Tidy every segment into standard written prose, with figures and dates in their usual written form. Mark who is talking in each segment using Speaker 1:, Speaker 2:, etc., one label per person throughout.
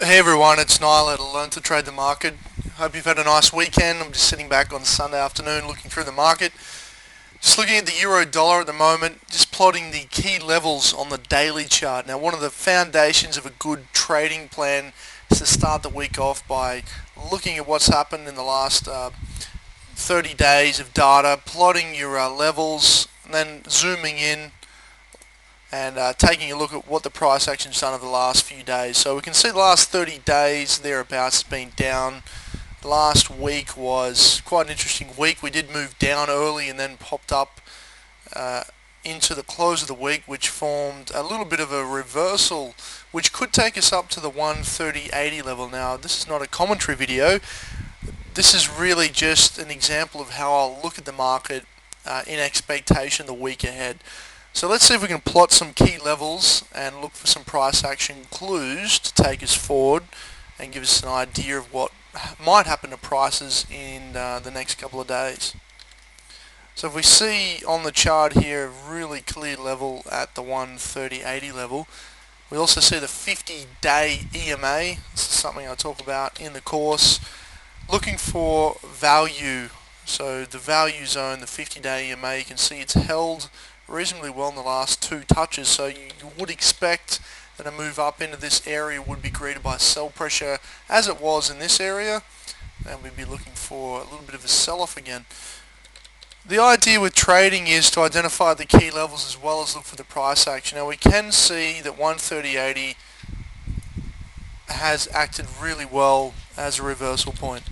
Speaker 1: Hey everyone, it's Nial at Learn to Trade the Market. Hope you've had a nice weekend. I'm just sitting back on Sunday afternoon looking through the market. Just looking at the euro dollar at the moment, just plotting the key levels on the daily chart. Now, one of the foundations of a good trading plan is to start the week off by looking at what's happened in the last 30 days of data, plotting your levels, and then zooming in and taking a look at what the price action's done over the last few days. So we can see the last 30 days thereabouts has been down. The last week was quite an interesting week. We did move down early and then popped up into the close of the week, which formed a little bit of a reversal, which could take us up to the 130.80 level. Now, this is not a commentary video. This is really just an example of how I'll look at the market in expectation the week ahead. So let's see if we can plot some key levels and look for some price action clues to take us forward and give us an idea of what might happen to prices in the next couple of days. So if we see on the chart here a really clear level at the 130.80 level, we also see the 50-day EMA. This is something I talk about in the course. Looking for value, so the value zone, the 50-day EMA, you can see it's held reasonably well in the last two touches, so you would expect that a move up into this area would be greeted by sell pressure as it was in this area, and we'd be looking for a little bit of a sell-off again. The idea with trading is to identify the key levels as well as look for the price action. Now we can see that 130.80 has acted really well as a reversal point.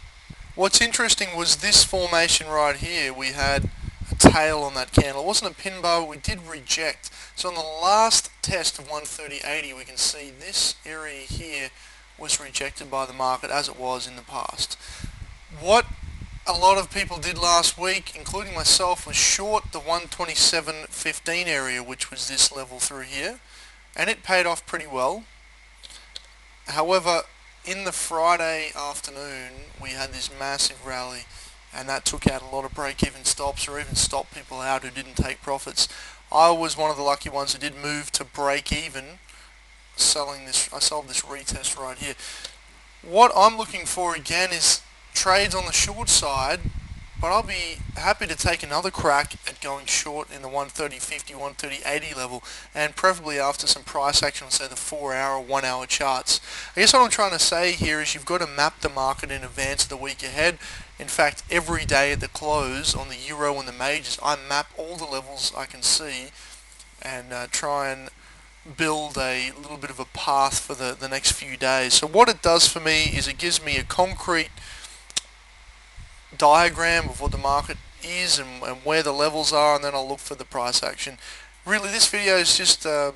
Speaker 1: What's interesting was this formation right here. We had tail on that candle. It wasn't a pin bar, but we did reject. So on the last test of 130.80, we can see this area here was rejected by the market as it was in the past. What a lot of people did last week, including myself, was short the 127.15 area, which was this level through here, and it paid off pretty well. However, in the Friday afternoon, we had this massive rally, and that took out a lot of break-even stops, or even stopped people out who didn't take profits. I was one of the lucky ones who did move to break-even, selling this. I sold this retest right here. What I'm looking for again is trades on the short side, but I'll be happy to take another crack at going short in the 130.50, 130.80 level, and preferably after some price action on, say, the 4-hour, 1-hour charts. I guess what I'm trying to say here is you've got to map the market in advance of the week ahead. In fact, every day at the close on the euro and the majors, I map all the levels I can see and try and build a little bit of a path for the next few days. So what it does for me is it gives me a concrete diagram of what the market is and where the levels are, and then I'll look for the price action. Really, this video is just I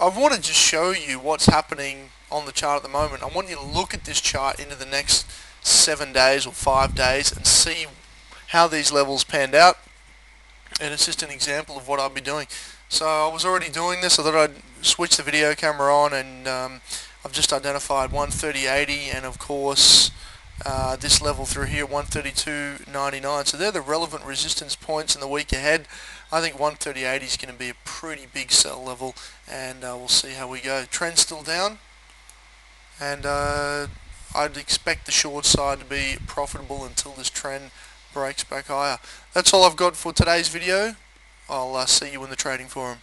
Speaker 1: want to just show you what's happening on the chart at the moment. I want you to look at this chart into the next 7 days or 5 days and see how these levels panned out, and it's just an example of what I'll be doing. So I was already doing this. I thought I'd switch the video camera on, and I've just identified 130.80 and of course this level through here, 132.99. So they're the relevant resistance points in the week ahead. I think 130.80 is going to be a pretty big sell level, and we'll see how we go. Trend's still down, and I'd expect the short side to be profitable until this trend breaks back higher. That's all I've got for today's video. I'll see you in the trading forum.